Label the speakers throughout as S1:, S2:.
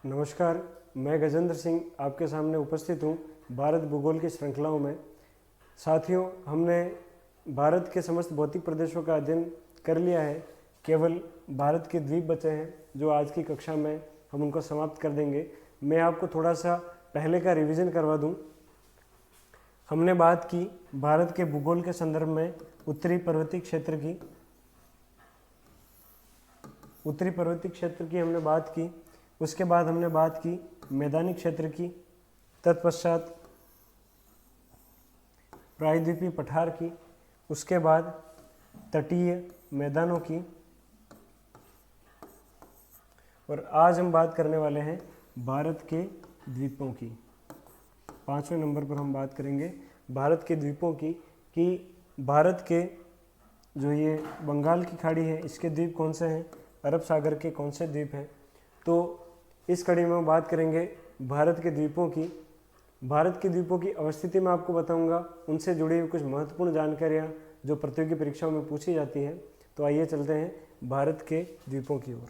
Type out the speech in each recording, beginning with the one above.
S1: नमस्कार, मैं गजेंद्र सिंह आपके सामने उपस्थित हूँ भारत भूगोल की श्रृंखलाओं में। साथियों, हमने भारत के समस्त भौतिक प्रदेशों का अध्ययन कर लिया है। केवल भारत के द्वीप बचे हैं जो आज की कक्षा में हम उनको समाप्त कर देंगे। मैं आपको थोड़ा सा पहले का रिवीजन करवा दूं। हमने बात की भारत के भूगोल के संदर्भ में उत्तरी पर्वतीय क्षेत्र की हमने बात की। उसके बाद हमने बात की मैदानी क्षेत्र की, तत्पश्चात प्रायद्वीपीय पठार की, उसके बाद तटीय मैदानों की, और आज हम बात करने वाले हैं भारत के द्वीपों की। 5वें नंबर पर हम बात करेंगे भारत के द्वीपों की कि भारत के जो ये बंगाल की खाड़ी है इसके द्वीप कौन से हैं, अरब सागर के कौन से द्वीप हैं। तो इस कड़ी में हम बात करेंगे भारत के द्वीपों की। भारत के द्वीपों की अवस्थिति मैं आपको बताऊंगा, उनसे जुड़ी हुई कुछ महत्वपूर्ण जानकारियां जो प्रतियोगी परीक्षाओं में पूछी जाती हैं। तो आइए चलते हैं भारत के द्वीपों की ओर।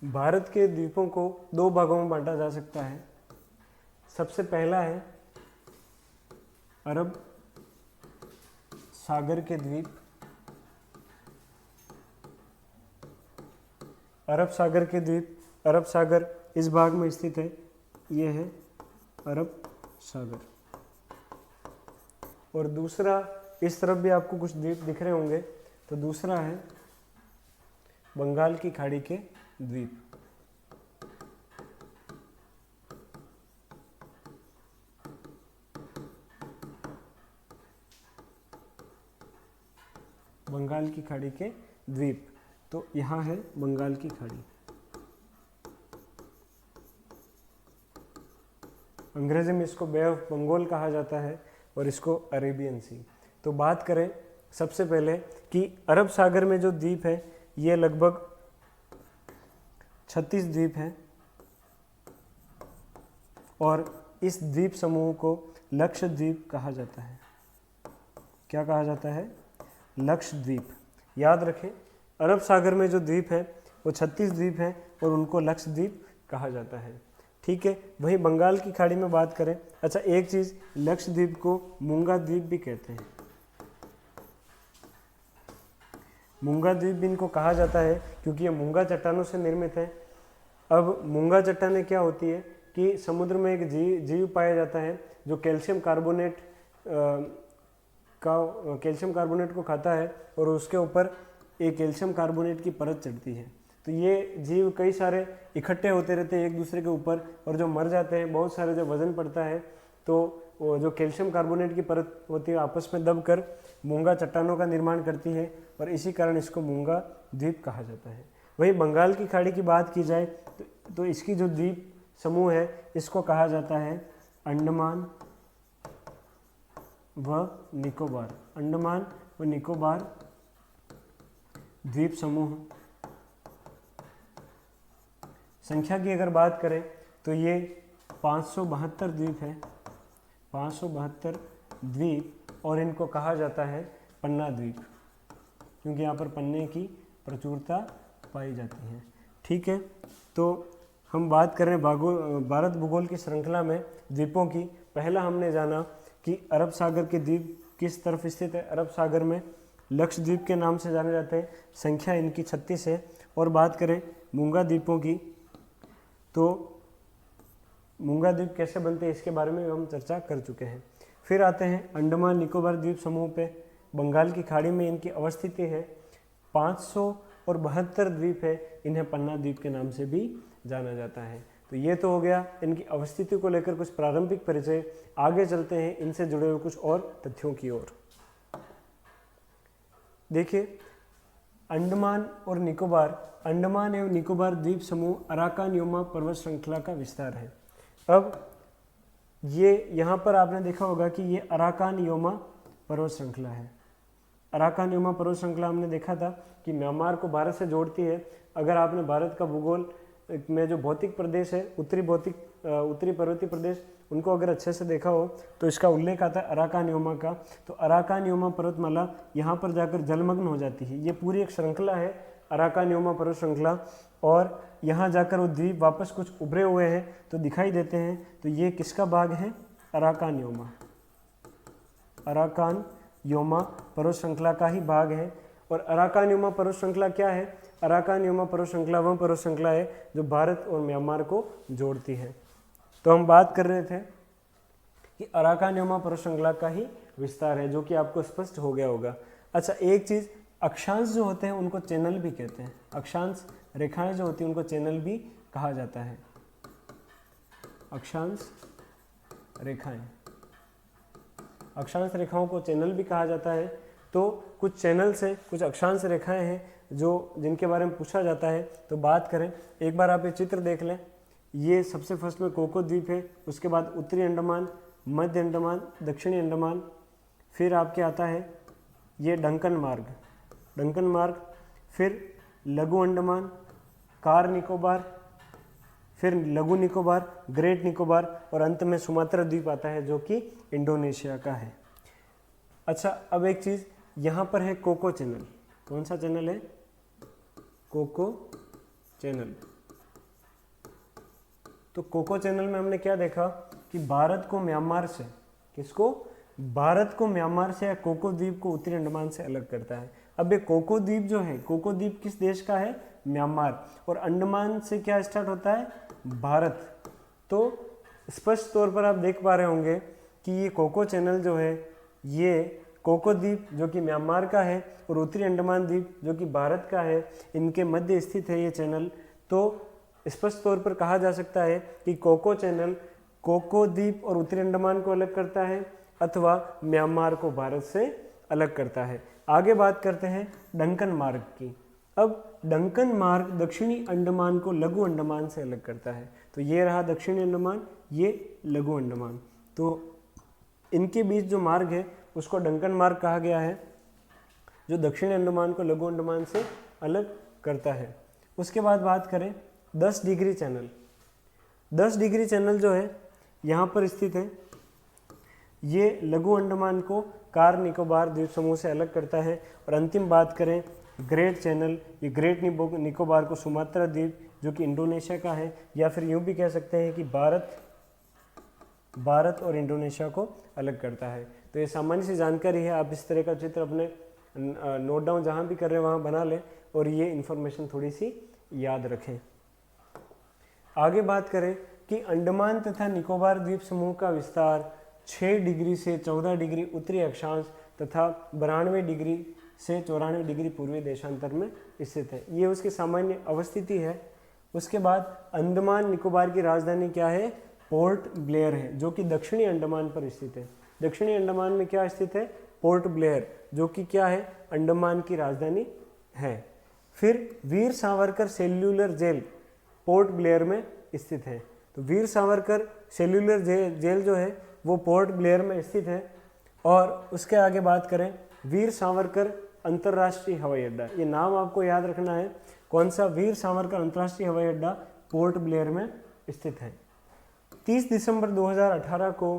S1: भारत के द्वीपों को दो भागों में बांटा जा सकता है। सबसे पहला है अरब सागर के द्वीप। अरब सागर के द्वीप, अरब सागर इस भाग में स्थित है, ये है अरब सागर। और दूसरा, इस तरफ भी आपको कुछ द्वीप दिख रहे होंगे, तो दूसरा है बंगाल की खाड़ी के द्वीप। बंगाल की खाड़ी के द्वीप, तो यहाँ है बंगाल की खाड़ी। अंग्रेजी में इसको बे ऑफ बंगाल कहा जाता है और इसको अरेबियन सी। तो बात करें सबसे पहले कि अरब सागर में जो द्वीप है ये लगभग 36 द्वीप हैं और इस द्वीप समूह को लक्षद्वीप कहा जाता है। क्या कहा जाता है? लक्षद्वीप। याद रखें, अरब सागर में जो द्वीप है वो 36 द्वीप हैं और उनको लक्षद्वीप कहा जाता है। ठीक है। वहीं बंगाल की खाड़ी में बात करें, अच्छा एक चीज़, लक्षद्वीप को मूंगा द्वीप भी कहते हैं। मूंगा द्वीप भी इनको कहा जाता है क्योंकि ये मूंगा चट्टानों से निर्मित है। अब मूंगा चट्टानें क्या होती है कि समुद्र में एक जीव पाया जाता है जो कैल्शियम कार्बोनेट को खाता है और उसके ऊपर एक कैल्शियम कार्बोनेट की परत चढ़ती है। तो ये जीव कई सारे इकट्ठे होते रहते हैं एक दूसरे के ऊपर, और जो मर जाते हैं, बहुत सारे जब वजन पड़ता है तो वो जो कैल्शियम कार्बोनेट की परत होती है आपस में दबकर मूंगा चट्टानों का निर्माण करती है और इसी कारण इसको मूंगा द्वीप कहा जाता है। वहीं बंगाल की खाड़ी की बात की जाए तो इसकी जो द्वीप समूह है इसको कहा जाता है अंडमान व निकोबार। अंडमान व निकोबार द्वीप समूह। संख्या की अगर बात करें तो ये 572 द्वीप है, 572 द्वीप, और इनको कहा जाता है पन्ना द्वीप क्योंकि यहाँ पर पन्ने की प्रचुरता पाई जाती है। ठीक है। तो हम बात करें भारत भूगोल की श्रृंखला में द्वीपों की। पहला हमने जाना कि अरब सागर के द्वीप किस तरफ स्थित है। अरब सागर में लक्षद्वीप के नाम से जाने जाते हैं। संख्या इनकी 36 है। और बात करें मूंगा द्वीपों की, तो मूंगा द्वीप कैसे बनते हैं इसके बारे में हम चर्चा कर चुके हैं। फिर आते हैं अंडमान निकोबार द्वीप समूह पे। बंगाल की खाड़ी में इनकी अवस्थिति है। 572 द्वीप है, इन्हें पन्ना द्वीप के नाम से भी जाना जाता है। तो ये तो हो गया इनकी अवस्थिति को लेकर कुछ प्रारंभिक परिचय। आगे चलते हैं इनसे जुड़े हुए कुछ और तथ्यों की ओर। देखिए, अंडमान और निकोबार, अंडमान एवं निकोबार द्वीप समूह अराकान योमा पर्वत श्रृंखला का विस्तार है। अब ये यहाँ पर आपने देखा होगा कि ये अराकान योमा पर्वत श्रृंखला है। अराकान योमा पर्वत श्रृंखला हमने देखा था कि म्यांमार को भारत से जोड़ती है। अगर आपने भारत का भूगोल में जो भौतिक प्रदेश है, उत्तरी पर्वतीय प्रदेश, उनको अगर अच्छे से देखा हो तो इसका उल्लेख आता है अराकानियोमा का। तो अराकानियोमा पर्वतमाला यहाँ पर जाकर जलमग्न हो जाती है। ये पूरी एक श्रृंखला है अराकानियोमा पर्वत श्रृंखला, और यहाँ जाकर वो द्वीप वापस कुछ उभरे हुए हैं तो दिखाई देते हैं। तो ये किसका भाग है? अराकानियोमा, अराकानियोमा पर्वत श्रृंखला का ही भाग है। और अराकानियोमा पर्वत श्रृंखला क्या है? अराकानियोमा पर्वत श्रृंखला वह पर्वत श्रृंखला है जो भारत और म्यांमार को जोड़ती है। तो हम बात कर रहे थे कि अराकानियोमा पर्वत श्रृंखला का ही विस्तार है, जो कि आपको स्पष्ट हो गया होगा। अच्छा, एक चीज, अक्षांश जो होते हैं उनको चैनल भी कहते हैं। अक्षांश रेखाएं जो होती हैं उनको चैनल भी कहा जाता है। अक्षांश रेखाएं, अक्षांश रेखाओं को चैनल भी कहा जाता है। तो कुछ चैनल से कुछ अक्षांश रेखाएं हैं जो जिनके बारे में पूछा जाता है। तो बात करें, एक बार आप ये चित्र देख लें। ये सबसे फर्स्ट में कोको द्वीप है, उसके बाद उत्तरी अंडमान, मध्य अंडमान, दक्षिणी अंडमान, फिर आपके आता है ये डंकन मार्ग, फिर लघु अंडमान, कार निकोबार, फिर लघु निकोबार, ग्रेट निकोबार, और अंत में सुमात्रा द्वीप आता है जो कि इंडोनेशिया का है। अच्छा, अब एक चीज़, यहाँ पर है कोको चैनल। कौन सा चैनल है? Coco channel. तो कोको चैनल में हमने क्या देखा कि भारत को म्यांमार से, किसको? भारत को म्यांमार से या कोको द्वीप को उत्तरी अंडमान से अलग करता है। अब ये कोको द्वीप जो है, कोको द्वीप किस देश का है? म्यांमार। और अंडमान से क्या स्टार्ट होता है? भारत। तो स्पष्ट तौर पर आप देख पा रहे होंगे कि ये कोको चैनल जो है, ये कोको द्वीप जो कि म्यांमार का है और उत्तरी अंडमान द्वीप जो कि भारत का है, इनके मध्य स्थित है ये चैनल। तो स्पष्ट तौर पर कहा जा सकता है कि कोको चैनल कोको द्वीप और उत्तरी अंडमान को अलग करता है अथवा म्यांमार को भारत से अलग करता है। आगे बात करते हैं डंकन मार्ग की। अब डंकन मार्ग दक्षिणी अंडमान को लघु अंडमान से अलग करता है। तो ये रहा दक्षिणी अंडमान, ये लघु अंडमान। तो इनके बीच जो मार्ग है उसको डंकन मार्ग कहा गया है, जो दक्षिणी अंडमान को लघु अंडमान से अलग करता है। उसके बाद बात करें 10 डिग्री चैनल। 10 डिग्री चैनल जो है यहाँ पर स्थित है। ये लघु अंडमान को कार निकोबार द्वीप समूह से अलग करता है। और अंतिम बात करें ग्रेट चैनल, ये ग्रेट निकोबार को सुमात्रा द्वीप जो कि इंडोनेशिया का है, या फिर यूँ भी कह सकते हैं कि भारत और इंडोनेशिया को अलग करता है। तो ये सामान्य सी जानकारी है। आप इस तरह का चित्र अपने नोट डाउन जहाँ भी कर रहे हैं वहाँ बना लें और ये इन्फॉर्मेशन थोड़ी सी याद रखें। आगे बात करें कि अंडमान तथा निकोबार द्वीप समूह का विस्तार 6 डिग्री से 14 डिग्री उत्तरी अक्षांश तथा 92 डिग्री से 94 डिग्री पूर्वी देशांतर में स्थित है। ये उसकी सामान्य अवस्थिति है। उसके बाद अंडमान निकोबार की राजधानी क्या है? पोर्ट ब्लेयर है, जो कि दक्षिणी अंडमान पर स्थित है। दक्षिणी अंडमान में क्या स्थित है? पोर्ट ब्लेयर, जो कि क्या है? अंडमान की राजधानी है। फिर Veer Savarkar cellular jail Port Blair में स्थित है। तो वीर सावरकर सेल्यूलर जेल जो है वो पोर्ट ब्लेयर में स्थित है। और उसके आगे बात करें वीर सावरकर अंतर्राष्ट्रीय हवाई अड्डा, ये नाम आपको याद रखना है। कौन सा? वीर सावरकर अंतर्राष्ट्रीय हवाई अड्डा पोर्ट ब्लेयर में स्थित है। 30 दिसंबर 2018 को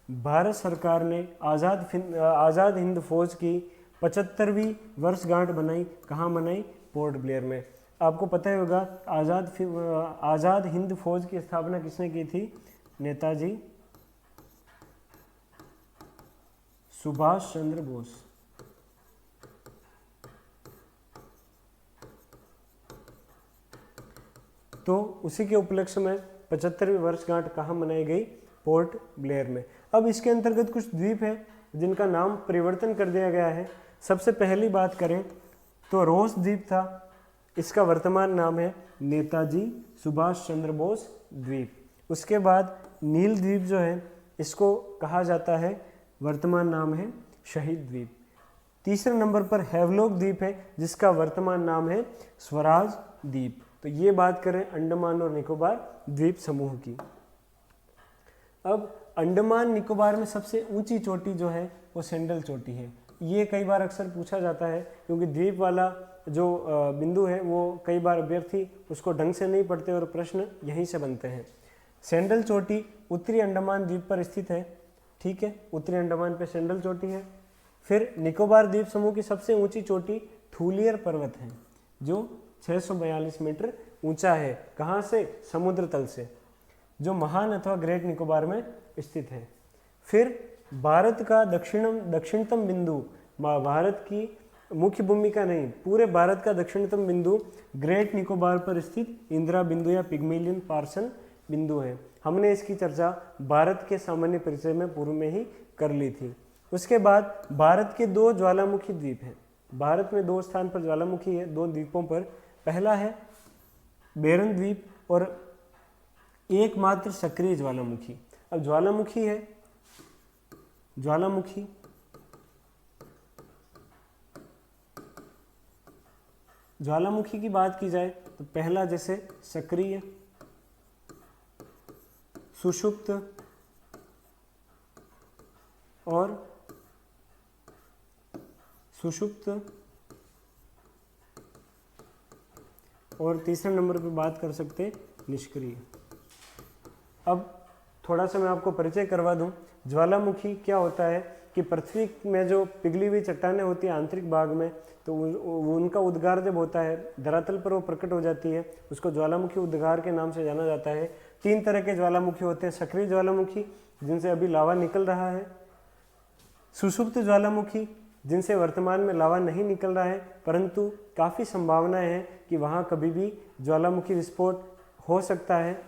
S1: भारत सरकार ने आज़ाद हिंद फौज की 75वीं वर्षगांठ मनाई। कहाँ मनाई? पोर्ट ब्लेयर में। आपको पता ही होगा आज़ाद हिंद फौज की स्थापना किसने की थी? नेताजी सुभाष चंद्र बोस। तो उसी के उपलक्ष्य में 75वीं वर्षगांठ कहाँ मनाई गई? पोर्ट ब्लेयर में। अब इसके अंतर्गत कुछ द्वीप हैं जिनका नाम परिवर्तन कर दिया गया है। सबसे पहली बात करें तो रोस द्वीप था, इसका वर्तमान नाम है नेताजी सुभाष चंद्र बोस द्वीप। उसके बाद नील द्वीप जो है इसको कहा जाता है, वर्तमान नाम है शहीद द्वीप। तीसरे नंबर पर हैवलॉक द्वीप है जिसका वर्तमान नाम है स्वराज द्वीप। तो ये बात करें अंडमान और निकोबार द्वीप समूह की। अब अंडमान निकोबार में सबसे ऊंची चोटी जो है वो सैंडल चोटी है। ये कई बार अक्सर पूछा जाता है, क्योंकि द्वीप वाला जो बिंदु है वो कई बार अभ्यर्थी उसको ढंग से नहीं पढ़ते और प्रश्न यहीं से बनते हैं। सैंडल चोटी उत्तरी अंडमान द्वीप पर स्थित है, ठीक है, उत्तरी अंडमान पे सैंडल चोटी है। फिर निकोबार द्वीप समूह की सबसे ऊंची चोटी थूलियर पर्वत है, जो 642 मीटर ऊंचा है। कहाँ से? समुद्र तल से, जो महान अथवा ग्रेट निकोबार में स्थित है। फिर भारत का दक्षिणतम बिंदु, भारत की मुख्य भूमिका नहीं, पूरे भारत का दक्षिणतम बिंदु ग्रेट निकोबार पर स्थित इंदिरा बिंदु या पिग्मेलियन पार्सन बिंदु है। हमने इसकी चर्चा भारत के सामान्य परिचय में पूर्व में ही कर ली थी। उसके बाद भारत के 2 ज्वालामुखी द्वीप हैं। भारत में 2 स्थान पर ज्वालामुखी है, 2 द्वीपों पर। पहला है बेरन द्वीप और एकमात्र सक्रिय ज्वालामुखी। अब ज्वालामुखी है, ज्वालामुखी की बात की जाए तो पहला जैसे सक्रिय, सुषुप्त और तीसरे नंबर पे बात कर सकते निष्क्रिय। अब थोड़ा सा मैं आपको परिचय करवा दूं। ज्वालामुखी क्या होता है कि पृथ्वी में जो पिघली हुई चट्टानें होती है आंतरिक भाग में, तो उनका उद्गार जब होता है धरातल पर वो प्रकट हो जाती है, उसको ज्वालामुखी उद्गार के नाम से जाना जाता है। 3 तरह के ज्वालामुखी होते हैं। सक्रिय ज्वालामुखी, जिनसे अभी लावा निकल रहा है। सुषुप्त ज्वालामुखी, जिनसे वर्तमान में लावा नहीं निकल रहा है, परंतु काफ़ी संभावनाएं हैं कि वहाँ कभी भी ज्वालामुखी विस्फोट हो सकता है।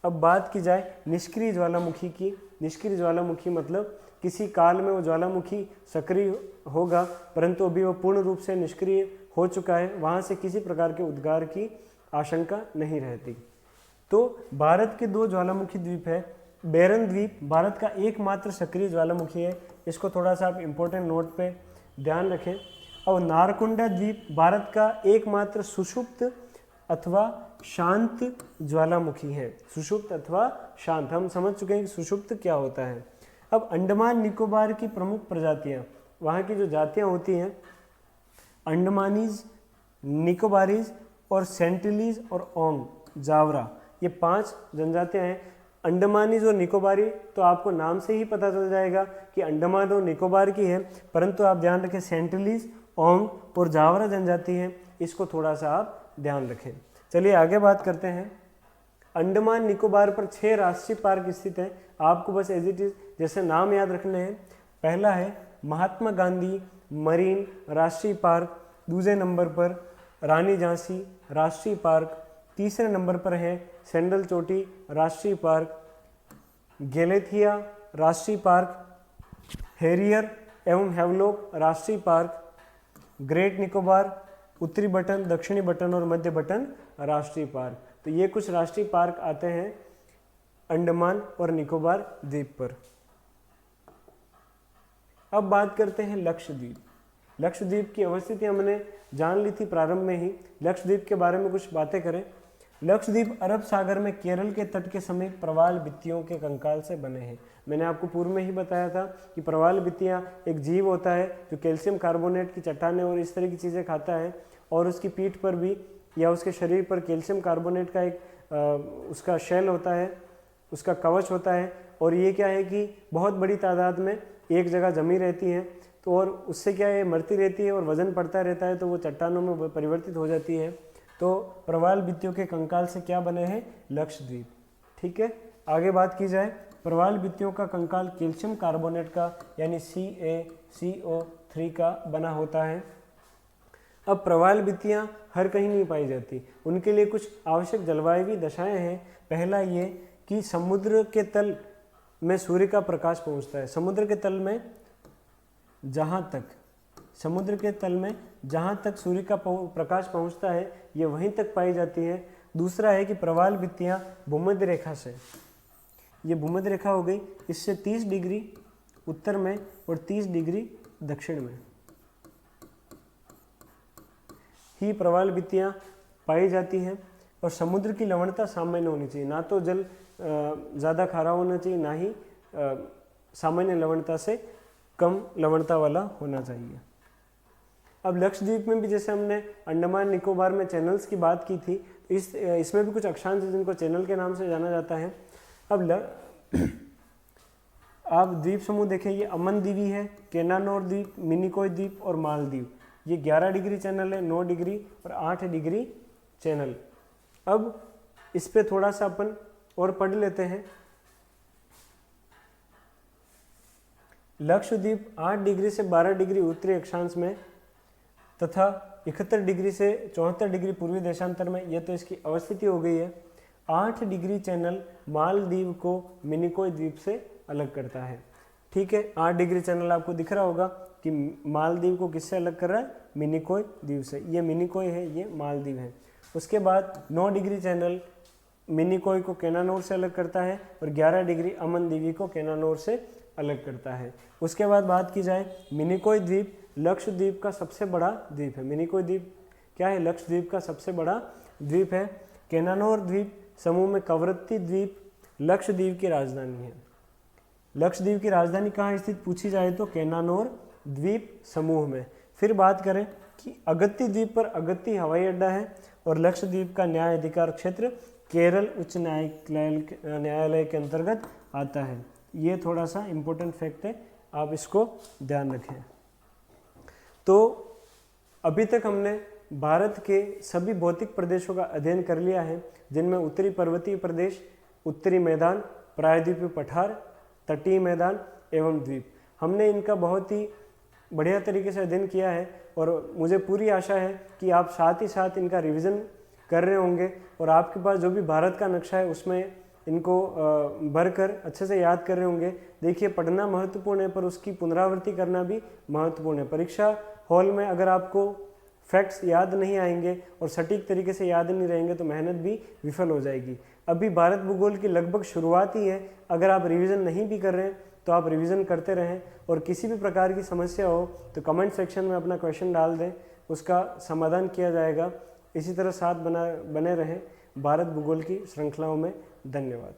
S1: अब बात की जाए निष्क्रिय ज्वालामुखी की। निष्क्रिय ज्वालामुखी मतलब किसी काल में वो ज्वालामुखी सक्रिय होगा, परंतु अभी वो पूर्ण रूप से निष्क्रिय हो चुका है, वहाँ से किसी प्रकार के उद्गार की आशंका नहीं रहती। तो भारत के 2 ज्वालामुखी द्वीप है। बेरन द्वीप भारत का एकमात्र सक्रिय ज्वालामुखी है, इसको थोड़ा सा आप इम्पोर्टेंट नोट पे ध्यान रखें। और नारकुंडा द्वीप भारत का एकमात्र सुषुप्त अथवा शांत ज्वालामुखी है। सुषुप्त अथवा शांत, हम समझ चुके हैं कि सुषुप्त क्या होता है। अब अंडमान निकोबार की प्रमुख प्रजातियां, वहाँ की जो जातियां होती हैं, अंडमानीज, निकोबारीज और सेंटिलीज और ओंग जावरा, ये 5 जनजातियां हैं। अंडमानीज और निकोबारी तो आपको नाम से ही पता चल जाएगा कि अंडमान और निकोबार की है, परंतु आप ध्यान रखें सेंटिलीज, ओंग और जावरा जनजाति है, इसको थोड़ा सा आप ध्यान रखें। चलिए आगे बात करते हैं। अंडमान निकोबार पर 6 राष्ट्रीय पार्क स्थित हैं। आपको बस एज इट इज जैसे नाम याद रखने हैं। पहला है महात्मा गांधी मरीन राष्ट्रीय पार्क, दूसरे नंबर पर रानी झांसी राष्ट्रीय पार्क, तीसरे नंबर पर है सैंडल चोटी राष्ट्रीय पार्क, गेलेथिया राष्ट्रीय पार्क, हेरियर एवं हेवलॉक राष्ट्रीय पार्क, ग्रेट निकोबार, उत्तरी बटन, दक्षिणी बटन और मध्य बटन राष्ट्रीय पार्क। तो ये कुछ राष्ट्रीय पार्क आते हैं अंडमान और निकोबार द्वीप पर। अब बात करते हैं लक्षद्वीप। लक्षद्वीप की अवस्थिति हमने जान ली थी प्रारंभ में ही। लक्षद्वीप के बारे में कुछ बातें करें। लक्षद्वीप अरब सागर में केरल के तट के समीप प्रवाल भित्तियों के कंकाल से बने हैं। मैंने आपको पूर्व में ही बताया था कि प्रवाल भित्तियाँ एक जीव होता है जो कैल्शियम कार्बोनेट की चट्टानें और इस तरह की चीज़ें खाता है, और उसकी पीठ पर भी या उसके शरीर पर कैल्शियम कार्बोनेट का एक उसका शेल होता है, उसका कवच होता है, और ये क्या है कि बहुत बड़ी तादाद में एक जगह जमी रहती है, तो और उससे क्या है मरती रहती है और वजन बढ़ता रहता है, तो वो चट्टानों में परिवर्तित हो जाती है। तो प्रवाल भित्तियों के कंकाल से क्या बने हैं? लक्षद्वीप। ठीक है, आगे बात की जाए। प्रवाल भित्तियों का कंकाल कैल्शियम कार्बोनेट का यानी CaCO3 का बना होता है। अब प्रवाल भित्तियाँ हर कहीं नहीं पाई जाती, उनके लिए कुछ आवश्यक जलवायु दशाएं हैं। पहला ये कि समुद्र के तल में सूर्य का प्रकाश पहुंचता है। समुद्र के तल में जहाँ तक सूर्य का प्रकाश पहुंचता है ये वहीं तक पाई जाती है। दूसरा है कि प्रवाल भित्तियाँ भूमध्य रेखा से, ये भूमध्य रेखा हो गई, इससे 30 डिग्री उत्तर में और 30 डिग्री दक्षिण में ही प्रवाल भित्तियाँ पाई जाती हैं। और समुद्र की लवणता सामान्य होनी चाहिए, ना तो जल ज़्यादा खारा होना चाहिए, ना ही सामान्य लवणता से कम लवणता वाला होना चाहिए। अब लक्षद्वीप में भी जैसे हमने अंडमान निकोबार में चैनल्स की बात की थी, तो इसमें भी कुछ अक्षांश है जिनको चैनल के नाम से जाना जाता है। अब आप द्वीप समूह देखें, ये अमन द्वीपी है, केनानौर द्वीप, मिनिकॉय द्वीप और मालदीव। ये 11 डिग्री चैनल है, 9 डिग्री और 8 डिग्री चैनल। अब इस पे थोड़ा सा अपन और पढ़ लेते हैं। लक्षद्वीप 8 डिग्री से 12 डिग्री उत्तरी अक्षांश में तथा 71 डिग्री से 74 डिग्री पूर्वी देशांतर में, यह तो इसकी अवस्थिति हो गई है। 8 डिग्री चैनल मालदीव को मिनिकॉय द्वीप से अलग करता है। ठीक है, 8 डिग्री चैनल आपको दिख रहा होगा कि मालदीव को किससे अलग कर रहा है, मिनिकॉय द्वीप से। ये मिनिकॉय है, ये मालदीव है। उसके बाद 9 डिग्री चैनल मिनिकॉय को केनानौर से अलग करता है और 11 डिग्री अमन द्वीपी को केनानौर से अलग करता है। उसके बाद बात की जाए, मिनिकॉय द्वीप लक्षद्वीप का सबसे बड़ा द्वीप है। मिनिकॉय द्वीप क्या है, लक्षद्वीप का सबसे बड़ा द्वीप है। केनानौर द्वीप समूह में कवरत्ती द्वीप लक्षद्वीप की राजधानी है। लक्षद्वीप की राजधानी कहाँ स्थित पूछी जाए तो केनानौर द्वीप समूह में। फिर बात करें कि अगत्ती द्वीप पर अगत्ती हवाई अड्डा है और लक्षद्वीप का न्याय अधिकार क्षेत्र केरल उच्च न्यायालय के अंतर्गत आता है। ये थोड़ा सा इम्पोर्टेंट फैक्ट है, आप इसको ध्यान रखें। तो अभी तक हमने भारत के सभी भौतिक प्रदेशों का अध्ययन कर लिया है, जिनमें उत्तरी पर्वतीय प्रदेश, उत्तरी मैदान, प्रायद्वीपीय पठार, तटीय मैदान एवं द्वीप। हमने इनका बहुत ही बढ़िया तरीके से अध्ययन किया है और मुझे पूरी आशा है कि आप साथ ही साथ इनका रिवीजन कर रहे होंगे और आपके पास जो भी भारत का नक्शा है उसमें इनको भरकर अच्छे से याद कर रहे होंगे। देखिए, पढ़ना महत्वपूर्ण है पर उसकी पुनरावृत्ति करना भी महत्वपूर्ण है। परीक्षा हॉल में अगर आपको फैक्ट्स याद नहीं आएंगे और सटीक तरीके से याद नहीं रहेंगे तो मेहनत भी विफल हो जाएगी। अभी भारत भूगोल की लगभग शुरुआत ही है। अगर आप रिवीजन नहीं भी कर रहे हैं तो आप रिवीजन करते रहें और किसी भी प्रकार की समस्या हो तो कमेंट सेक्शन में अपना क्वेश्चन डाल दें, उसका समाधान किया जाएगा। इसी तरह साथ बने रहें भारत भूगोल की श्रृंखलाओं में। धन्यवाद।